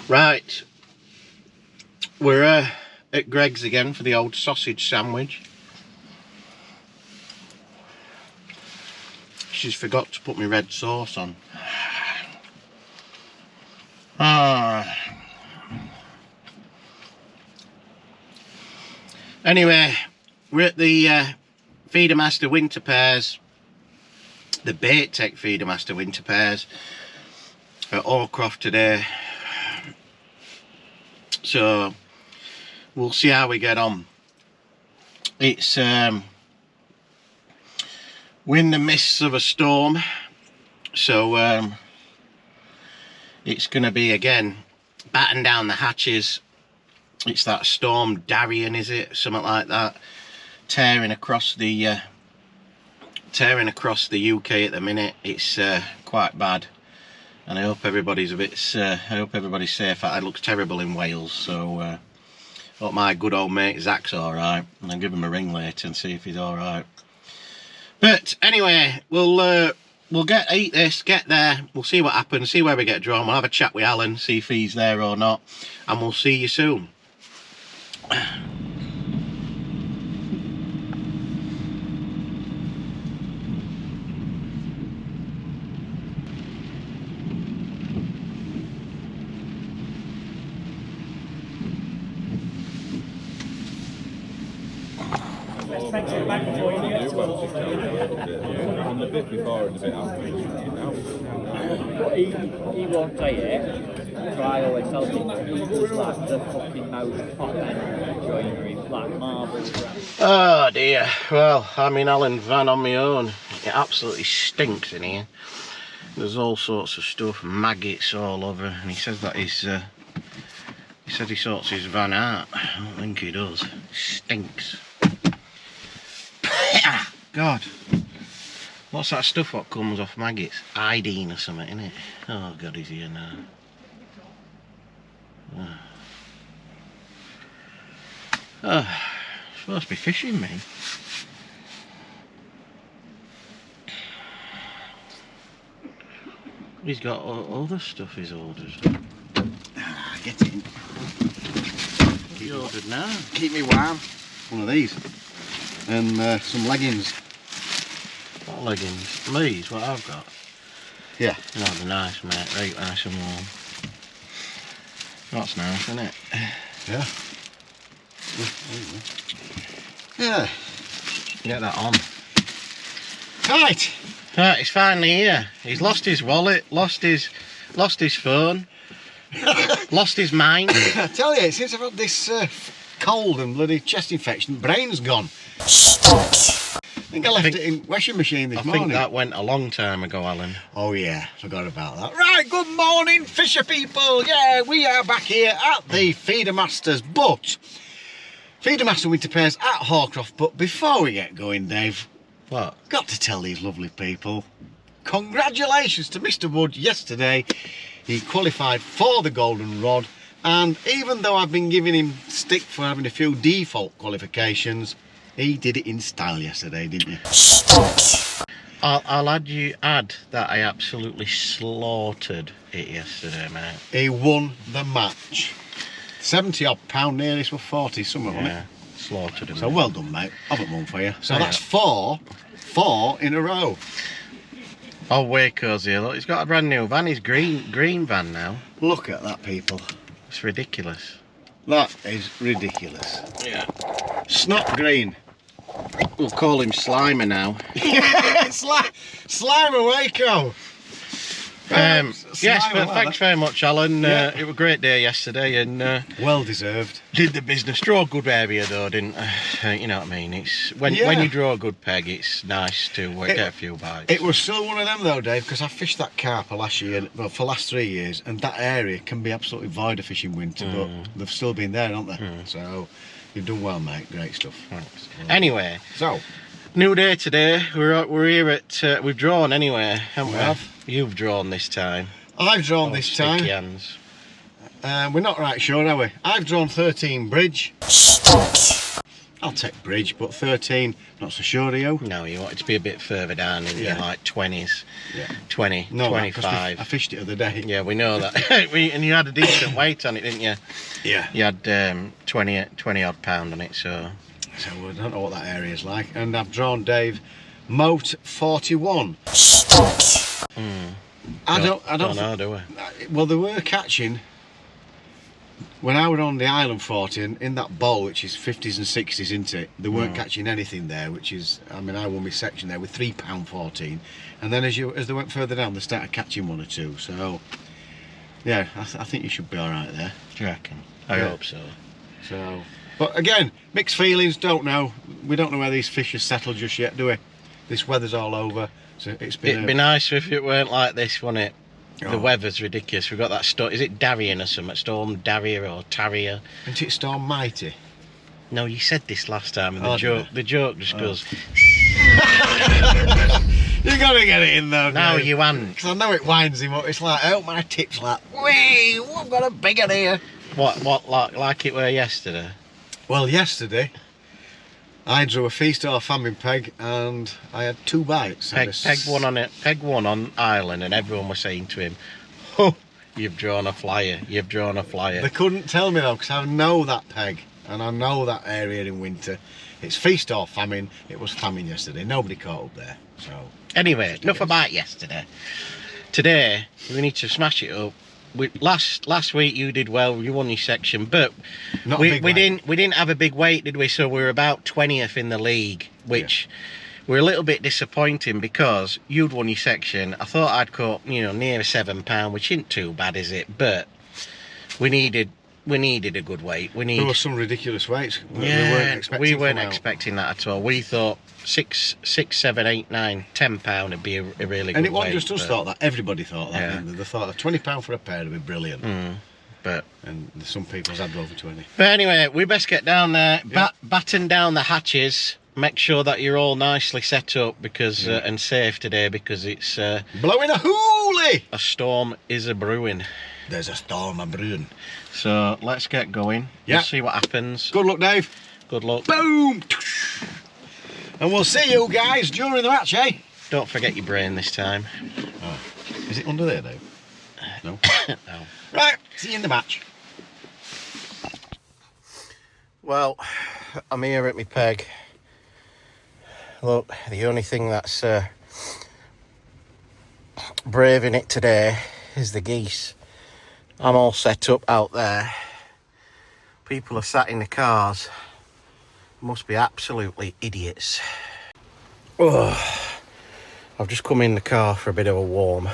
Right, we're at Greg's again for the old sausage sandwich. She's forgot to put my red sauce on. Anyway, we're at the Feedermaster winter pairs, the Bait-tech Feedermaster winter pairs at Hallcroft today. So we'll see how we get on. It's we're in the midst of a storm, so it's going to be again batten down the hatches. It's that storm Darian, is it? Something like that, tearing across the UK at the minute. It's quite bad, and I hope everybody's safe. It looks terrible in Wales, so hope my good old mate Zach's alright, and I'll give him a ring later and see if he's alright. But anyway, we'll eat this, get there, we'll see what happens, see where we get drawn. We'll have a chat with Alan, see if he's there or not, and we'll see you soon. On the bit before and the bit after. He won't tell you, try always tell him he does like the fucking most hot end joinery, like marbles. Oh dear, well, I'm in Alan's van on my own. It absolutely stinks in here. There's all sorts of stuff, maggots all over, and he says that he said he sorts his van out. I don't think he does. It stinks. God, what's that stuff what comes off maggots? Iodine or something, isn't it? Oh God, he's here now. Oh, supposed to be fishing, me. He's got other stuff he's ordered. Get in. What's he ordered now? Keep me warm. One of these. And some leggings. What leggings? These, what I've got? Yeah. No, they're nice, mate. Right, nice and warm. That's nice, isn't it? Yeah. Yeah. Get that on. Right. Right, he's finally here. He's lost his wallet, lost his phone, lost his mind. I tell you, since I've had this cold and bloody chest infection, brain's gone. I think I left it in washing machine this morning. I think that went a long time ago, Alan. Oh yeah, forgot about that. Right, good morning, fisher people. Yeah, we are back here at the Feedermasters, but Feedermaster winter pairs at Hallcroft. But before we get going, Dave, What? got to tell these lovely people, congratulations to Mr. Wood yesterday. He qualified for the golden rod, and even though I've been giving him stick for having a few default qualifications, he did it in style yesterday, didn't you? I'll add that I absolutely slaughtered it yesterday, mate. He won the match. 70 odd pound, nearly, this was 40 somewhere, wasn't it? Slaughtered him. So well done, mate. I've got one for you. So Oh, that's yeah. four in a row. Oh, Waco's here. Look, he's got a brand new van. He's green van now. Look at that, people. It's ridiculous. That is ridiculous. Yeah. Snot green. We'll call him Slimer now. Slimer Waco. Yes, but thanks very much, Alan. Yeah. It was a great day yesterday, and Well deserved. did the business. Draw a good area though, didn't I? You know what I mean? It's when you draw a good peg, it's nice to get a few bites. It was still one of them though, Dave, because I fished that carp last year, well, for the last 3 years, and that area can be absolutely void of fish in winter, but they've still been there, haven't they? So you've done well, mate. Great stuff. Thanks. Anyway, So new day today. We're here at we've drawn anyway, haven't we? have. You've drawn this time. I've drawn this time. Sticky hands. We're not right sure, are we? I've drawn 13 bridge. I'll take bridge, but 13, not so sure, are you? No, you want it to be a bit further down, in like 20s, yeah. 20, no, 25. I fished it the other day. Yeah, we know that. And you had a decent weight on it, didn't you? Yeah. You had 20 odd pound on it, so I don't know what that area is like. And I've drawn Dave Moat 41. I don't know, do we? Well, they were catching when I was on the island 40 in that bowl, which is 50s and 60s, isn't it? They weren't catching anything there, which is, I mean, I won my section there with £3.14, and then as they went further down, they started catching one or two. So yeah, I think you should be all right there. Do you reckon? I hope so. So, but again, mixed feelings. Don't know. We don't know where these fish are settled just yet, do we? This weather's all over. So it'd be nice if it weren't like this, wouldn't it? Oh. The weather's ridiculous. We've got that storm. Is it Darien or something? Storm Darrier or Tarrier? Isn't it Storm Mighty? No, you said this last time, and Oh, the joke just goes. You gotta get it in though. No, Dave. you haven't. Because I know it winds him up. It's like, oh, my tip's like, wee, I've got a big one here. What like it were yesterday? Well, yesterday I drew a feast or famine peg, and I had 2 bites. Peg one on island, and everyone was saying to him, "Oh, you've drawn a flyer. You've drawn a flyer." They couldn't tell me though, because I know that peg and I know that area in winter. It's feast or famine. It was famine yesterday. Nobody caught up there. So anyway, enough about yesterday. Today we need to smash it up. Last week you did well. You won your section, but we didn't have a big weight, did we? So we were about 20th in the league, which we're a little bit disappointing because you'd won your section. I thought I'd caught near £7, which isn't too bad, is it? But we needed a good weight. There were some ridiculous weights. We weren't expecting that at all. We thought 6, 7, 8, 9, £10 would be a really good weight. And it wasn't just us thought that. Everybody thought that. Yeah. They thought that £20 for a pair would be brilliant. And some people's had over 20. But anyway, we best get down there, batten down the hatches, make sure that you're all nicely set up because and safe today, because it's blowing a hoolie. A storm is a brewing. There's a storm a brewing. So let's get going. Yeah. We'll see what happens. Good luck, Dave. Good luck. Boom. And we'll see you guys during the match, eh? Don't forget your brain this time. Oh. Is it under there, Dave? No? No. Right, see you in the match. Well, I'm here at my peg. Look, the only thing that's braving it today is the geese. I'm all set up out there. People are sat in the cars. Must be absolutely idiots. Oh, I've just come in the car for a bit of a warm.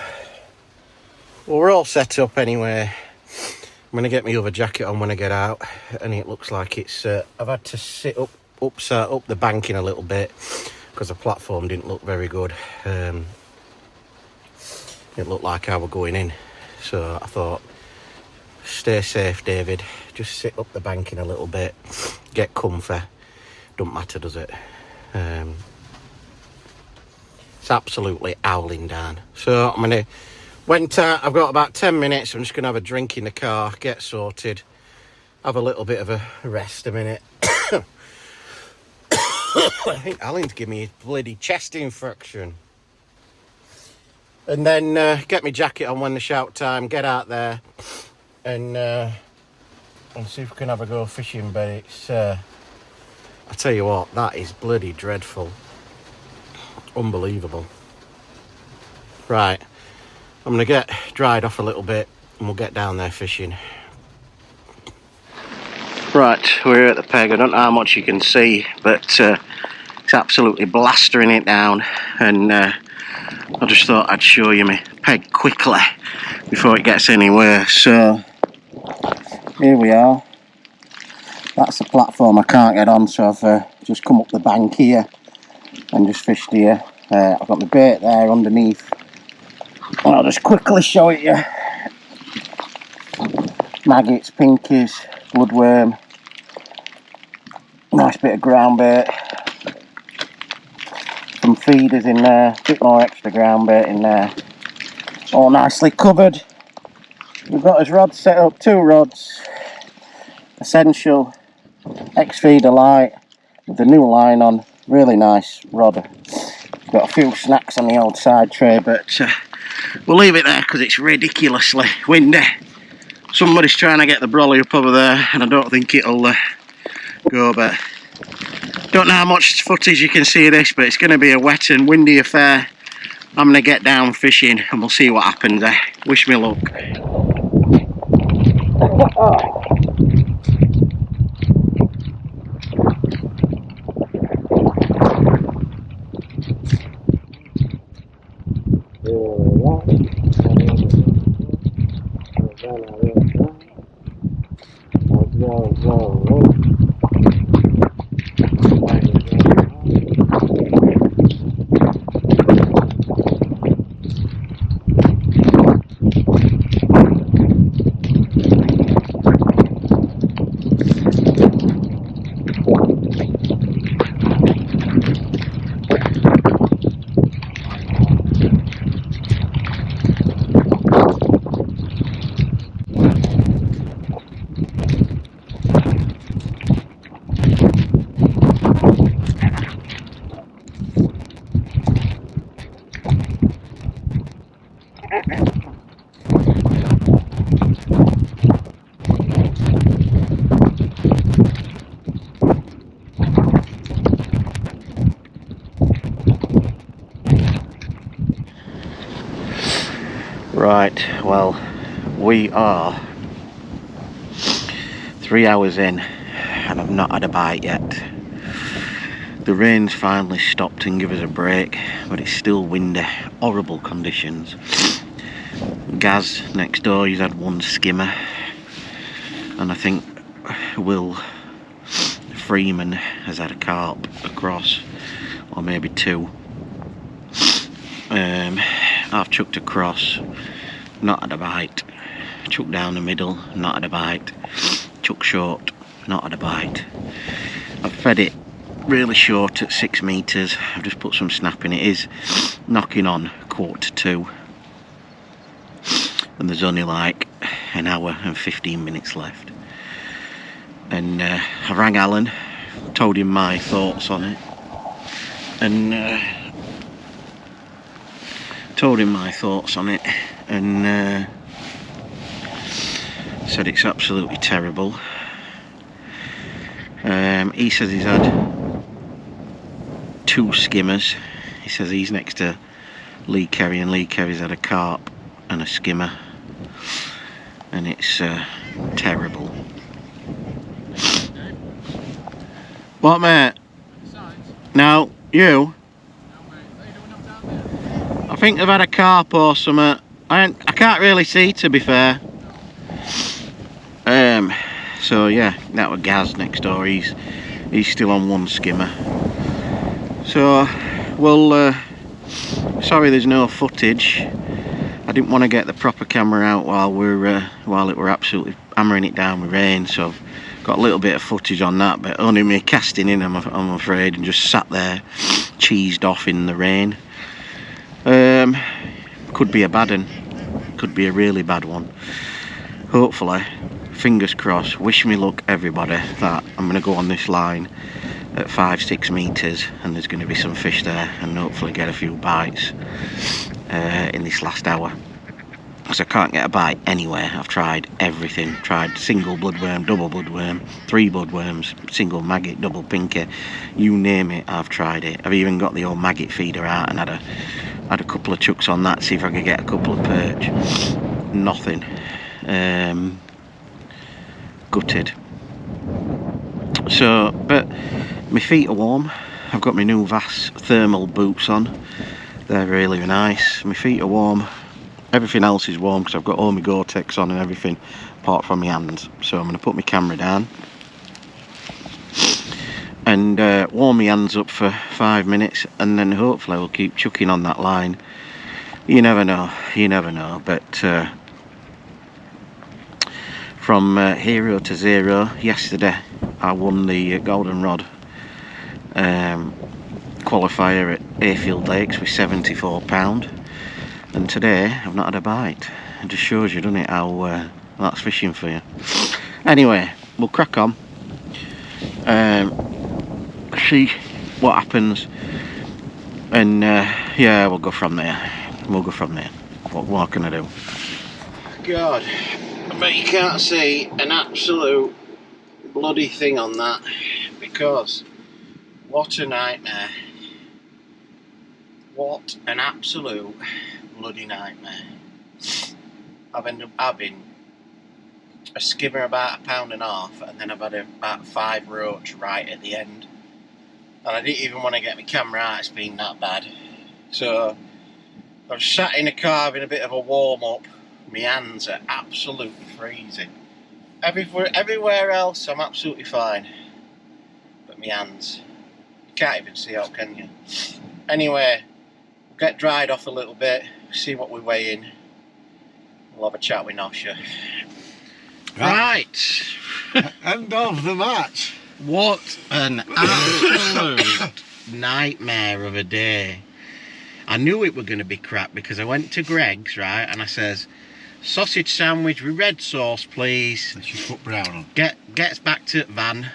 Well, we're all set up anyway. I'm going to get my other jacket on when I get out, and it looks like it's I've had to sit up the banking a little bit because the platform didn't look very good. It looked like I were going in, so I thought, stay safe, David. Just sit up the banking a little bit, get comfy. Don't matter, does it? It's absolutely howling down. So I'm gonna I've got about 10 minutes. I'm just gonna have a drink in the car, get sorted, have a little bit of a rest a minute. I think Alan's giving me a bloody chest infection. And then get my jacket on when the shout time, get out there and see if we can have a go fishing. But it's I tell you what, that is bloody dreadful. Unbelievable. Right, I'm gonna get dried off a little bit and we'll get down there fishing. Right, we're at the peg. I don't know how much you can see, but it's absolutely blastering it down, and I just thought I'd show you my peg quickly before it gets any worse. So here we are. That's the platform I can't get on, so I've just come up the bank here and just fished here. I've got my bait there underneath, and I'll just quickly show it you. Maggots, pinkies, bloodworm, nice bit of ground bait, some feeders in there, a bit more extra ground bait in there, all nicely covered. We've got his rod set up, 2 rods, Essential, X-Feeder Light, with the new line on. Really nice rod. Got a few snacks on the old side tray, but we'll leave it there because it's ridiculously windy. Somebody's trying to get the brolly up over there, and I don't think it'll go, but don't know how much footage you can see of this, but it's going to be a wet and windy affair. I'm going to get down fishing and we'll see what happens there. Wish me luck. Right, well, we are 3 hours in and I've not had a bite yet. The rain's finally stopped and given us a break, but it's still windy, horrible conditions. Gaz next door, he's had one skimmer, and I think Will Freeman has had a carp across, or maybe two. I've chucked across, not had a bite. Chucked down the middle, not had a bite. Chucked short, not had a bite. I've fed it really short at 6 metres. I've just put some snap in. It is knocking on 1:45, and there's only like an hour and 15 minutes left. And I rang Alan, told him my thoughts on it, and said it's absolutely terrible. He says he's had 2 skimmers. He says he's next to Lee Kerry, and Lee Kerry's had a carp and a skimmer, and it's terrible. What, mate? No, you? I think they've had a carp or something. I can't really see, to be fair. So yeah, that was Gaz next door. He's still on 1 skimmer. So, well, sorry there's no footage. I didn't want to get the proper camera out while it were absolutely hammering it down with rain. So I've got a little bit of footage on that, but only me casting in, I'm afraid, and just sat there, cheesed off in the rain. Could be a bad one. Could be a really bad one. Hopefully, fingers crossed, wish me luck everybody, that I'm going to go on this line at 5-6 metres and there's going to be some fish there, and hopefully get a few bites in this last hour. Because I can't get a bite anywhere. I've tried everything. Tried single bloodworm, double bloodworm, 3 bloodworms, single maggot, double pinky, you name it, I've tried it. I've even got the old maggot feeder out and had a couple of chucks on that, see if I could get a couple of perch. Nothing. Gutted. So, but my feet are warm. I've got my new Vass thermal boots on. They're really nice. My feet are warm. Everything else is warm because I've got all my Gore-Tex on and everything apart from my hands. So I'm going to put my camera down and warm my hands up for 5 minutes, and then hopefully we'll keep chucking on that line. You never know, but from hero to zero, yesterday I won the Golden Rod qualifier at Ayfield Lakes with £74, and today I've not had a bite. It just shows you, doesn't it, how that's fishing for you. Anyway, we'll crack on. see what happens, and yeah, we'll go from there. What can I do? God, but you can't see an absolute bloody thing on that, because what a nightmare. What an absolute bloody nightmare. I've ended up having a skimmer about £1.50, and then I've had about 5 roach right at the end. And I didn't even want to get my camera out, it's been that bad. So I've sat in a car having a bit of a warm up. My hands are absolutely freezing. Everywhere else I'm absolutely fine, but my hands, you can't even see out, can you? Anyway, we'll get dried off a little bit, see what we weigh in. We'll have a chat with Nosha. Right. End of the match. What an absolute nightmare of a day. I knew it were going to be crap because I went to Greg's, right, and I says, sausage sandwich with red sauce, please. And she's put brown on. Gets back to van,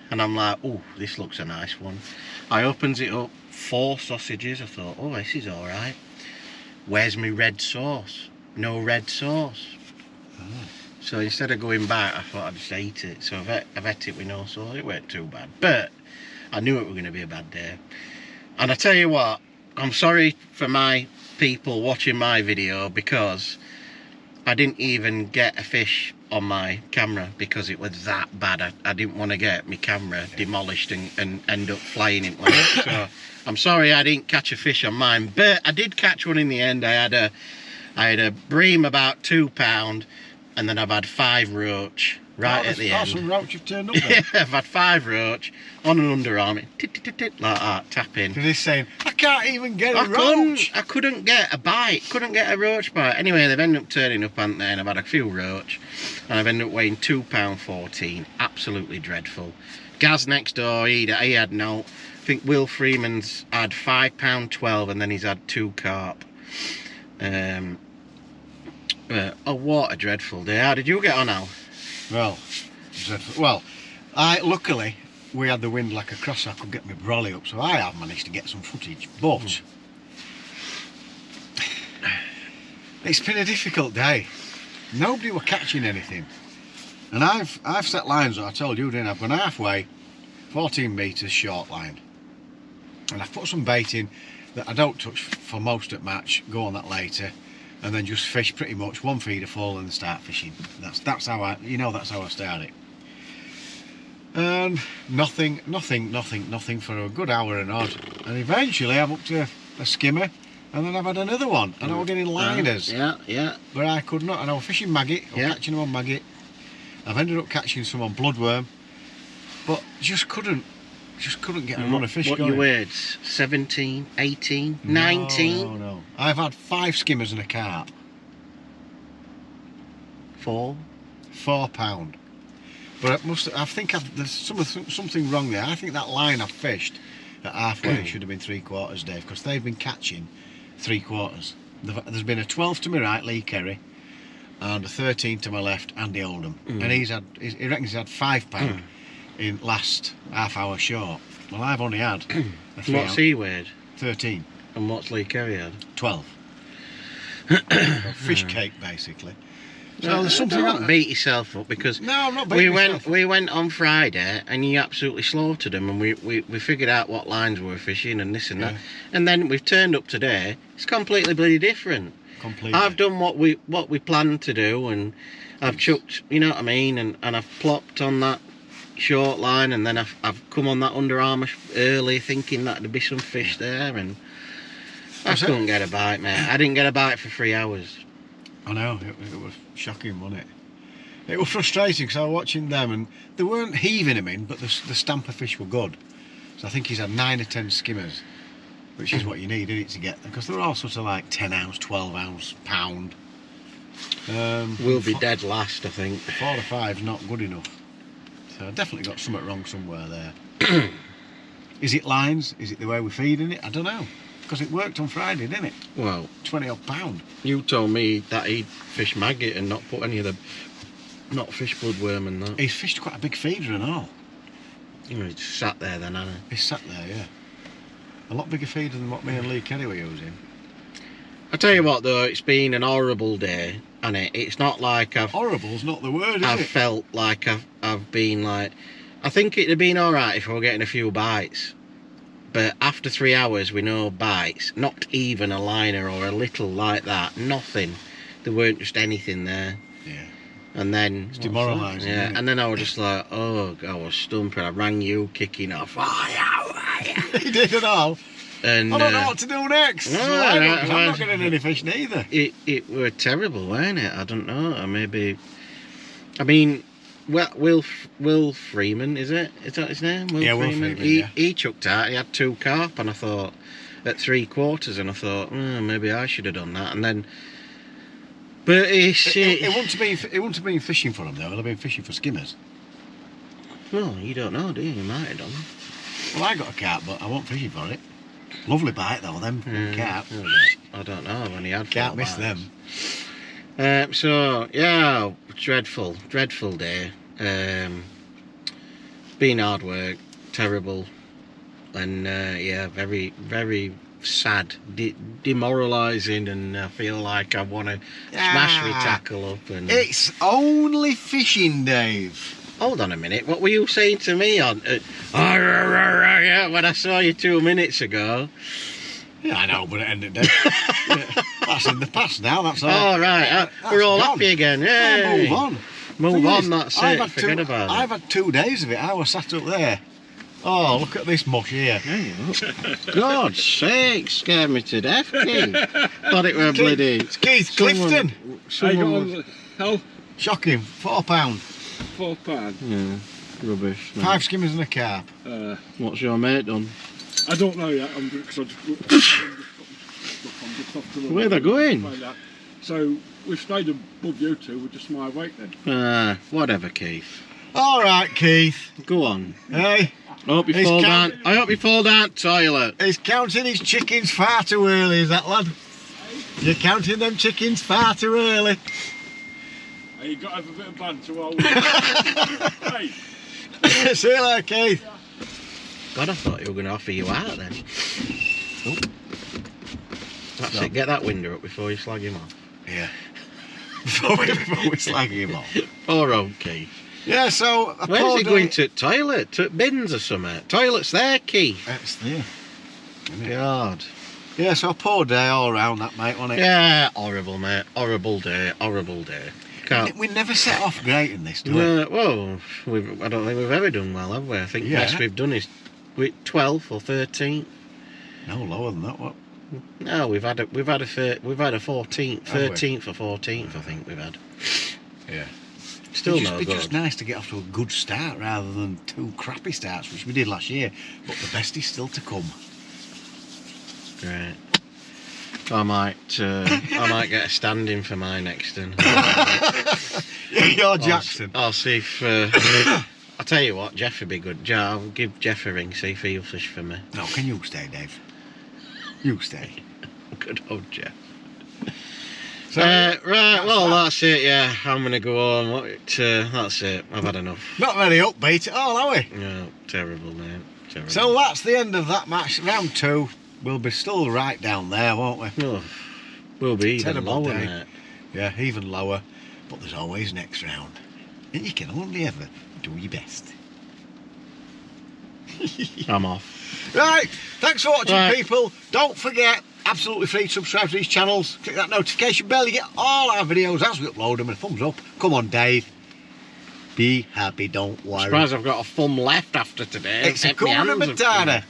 and I'm like, oh, this looks a nice one. I opens it up, 4 sausages. I thought, oh, this is all right. Where's my red sauce? No red sauce. Oh. So instead of going back, I thought I'd just eat it. So I've ate it with no sauce. It weren't too bad, but I knew it was going to be a bad day. And I tell you what, I'm sorry for my people watching my video, because I didn't even get a fish on my camera because it was that bad. I didn't want to get my camera demolished and end up flying it. So I'm sorry I didn't catch a fish on mine, but I did catch one in the end. I had a bream about £2, and then I've had 5 roach right at the end. Some roach you've turned up there. Yeah, I've had 5 roach on an underarm, like that, tapping. And he's saying, I can't even get a roach. I couldn't get a bite, couldn't get a roach bite. Anyway, they've ended up turning up, haven't they? And I've had a few roach, and I've ended up weighing £2.14. Absolutely dreadful. Gaz next door, he had no. I think Will Freeman's had £5.12, and then he's had 2 carp. Oh, what a dreadful day. How did you get on, Al? Well, dreadful. Well, luckily we had the wind like a cross, so I could get my brolly up, so I have managed to get some footage, but it's been a difficult day. Nobody were catching anything, and I've set lines that I told you, didn't I? I've gone halfway, 14 metres short line, and I've put some bait in that I don't touch for most at match, go on that later, and then just fish pretty much 1 feeder full and start fishing. That's how I, that's how I start it. And nothing for a good hour and odd, and eventually I'm up to a skimmer, and then I've had another one, and I was getting liners. Yeah. But I could not, and I was fishing maggot, catching them on maggot. I've ended up catching some on bloodworm, but just couldn't get a run of fish going. What you weighed? 17, 18, 19? No. I've had 5 skimmers and a carp. 4 £4. But I think there's something wrong there. I think that line I've fished at halfway should have been 3/4, Dave, because they've been catching 3/4. There's been a 12 to my right, Lee Kerry, and a 13 to my left, Andy Oldham. And he reckons he's had £5 in last half hour short. Well, I've only had a 3 What's he weighed? 13. And what's Lee Kerry had? 12. Fish cake, basically. So there's something. Don't beat yourself up, because no, I'm not beating myself up. We went on Friday and you absolutely slaughtered them, and we figured out what lines we were fishing and this and that, and then we've turned up today. It's completely bloody different. Completely. I've done what we planned to do, and I've chucked, you know what I mean, and I've plopped on that short line, and then I've come on that Under Armour early thinking that there'd be some fish there, and I couldn't get a bite, mate. I didn't get a bite for 3 hours. I know, it was shocking, wasn't it? It was frustrating because I was watching them and they weren't heaving them in, but the stamper fish were good. So I think he's had 9 or 10 skimmers, which is what you need, isn't it, to get them? Because they're all sort of like 10 ounce, 12 ounce, pound. We'll be dead last, I think. 4 or 5's not good enough. So I definitely got something wrong somewhere there. Is it lines? Is it the way we're feeding it? I don't know. Because it worked on Friday, didn't it? Well, 20 odd pound. You told me that he'd fish maggot and not put any of the, not fish bloodworm and that. He's fished quite a big feeder and all. He just sat there then, hasn't He's sat there, yeah. A lot bigger feeder than what me and Lee Kelly were using. I tell you what though, it's been an horrible day, and it's not like Horrible's not the word, is I've it? felt like I've been like, I think it'd have been alright if I were getting a few bites, but after 3 hours with no bites, not even a liner or a little like that, nothing, there weren't just anything there. Yeah. And then It's demoralising, yeah, isn't it? and then I was just like, oh, I was stumping. I rang you, kicking off. He did it all. And I don't know what to do next. no, So I'm not getting any fish neither. It were terrible, weren't it? I don't know. Maybe. I mean, well, Will Freeman, is that his name? Will Freeman. He chucked out. He had 2 carp, and I thought at 3/4, and I thought, maybe I should have done that. And then, but It wouldn't have been fishing for him though. It'll have been fishing for skimmers. Well, you don't know, do you? You might have done. Well, I got a carp, but I wasn't fishing for it. Lovely bite though, them carp. I don't know. I've only had 4 Can't miss bites. them. So yeah, dreadful day. Been hard work, terrible, and yeah, very, very sad, demoralising, and I feel like I want to smash my tackle up. And It's only fishing, Dave. hold on a minute, what were you saying to me on when I saw you 2 minutes ago? Yeah, I know, but at the end of the day, yeah, that's in the past now. That's all. Oh right, That's we're all gone. happy again. Yeah, Yay. move on. Move Thing on, is, that's I've it. had Forget about it. I've had 2 days of it. I was sat up there. Oh, look at this mush here. God's sake, scared me to death, Keith. Thought it were bloody. It's Keith Clifton. Hell, Shocking. £4. £4. Yeah, rubbish. Man. 5 skimmers and a carp. What's your mate done? I don't know yet. I'm just off to the Where they going? find out. So we've stayed above you 2 with just my weight then. Whatever, Keith. All right, Keith. Go on. Hey, I hope you He's fall count- down. I hope you fall down toilet. he's counting his chickens far too early, is that lad? You're counting them chickens far too early. Hey, you got to have a bit of banter while we're hey. See you later, Keith. God, I thought you were going to offer you out then. Oh. That's it. Get that window up before you slag him off. Yeah. Before we're slagging him off. Poor old Keith. Yeah, so... Where's he going to toilet? To bins or something? Toilet's there, Keith. It's there. God. Yeah, so a poor day all round that, mate, wasn't it? Yeah, horrible, mate. Horrible day. Horrible day. Can't. We never set off great in this, do we? No, well, I don't think we've ever done well, have we? I think Yeah. best we've done is 12th or 13th. No, lower than that, what? No, we've had a 14th, Have we? 13th or 14th. I think we've had. Yeah. Still no It's good. just nice to get off to a good start rather than 2 crappy starts, which we did last year. But the best is still to come. Right. I might get a stand-in for my next one. You're Jackson. I'll see if. I'll tell you what, Jeff would be good. I'll give Jeff a ring, see if he'll fish for me. No, can you stay, Dave? You stay. Good old Jeff. So, Right, well, that's it, yeah. I'm going to go home. That's it. I've had enough. not very upbeat at all, are we? No, terrible, mate. Terrible. So that's the end of that match. Round 2. We'll be still right down there, won't we? Oh, we'll be even Terrible lower, day. mate. Yeah, even lower. But there's always next round. And you can only ever do your best. I'm off. Right, thanks for watching, Right. people. Don't forget, absolutely free to subscribe to these channels. Click that notification bell. You get all our videos as we upload them. And a thumbs up. Come on, Dave. Be happy, don't worry. Surprised I've got a thumb left after today. It's a Kept my Kuna hands up. Matata.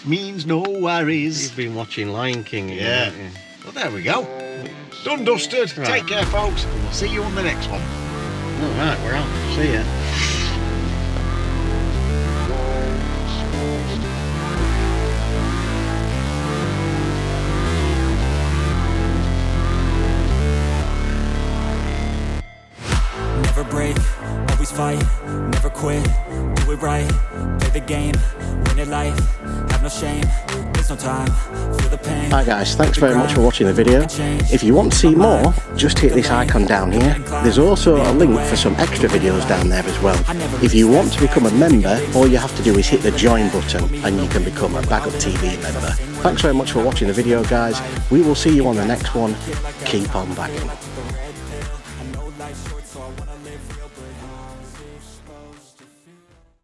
Means no worries. You've been watching Lion King again, Yeah. haven't you? Well, there we go. Done dusted. Right. Take care, folks. And we'll see you on the next one. All right, we're off. See ya. Never break, always fight, never quit, do it right, play the game, win it life, have no shame, there's no time, feel the pain. Hi guys, thanks very much for watching the video. If you want to see more, just hit this icon down here. There's also a link for some extra videos down there as well. If you want to become a member, all you have to do is hit the join button and you can become a Baguptv member. Thanks very much for watching the video guys. We will see you on the next one. Keep on bagging. I know life's short, so I wanna live real good.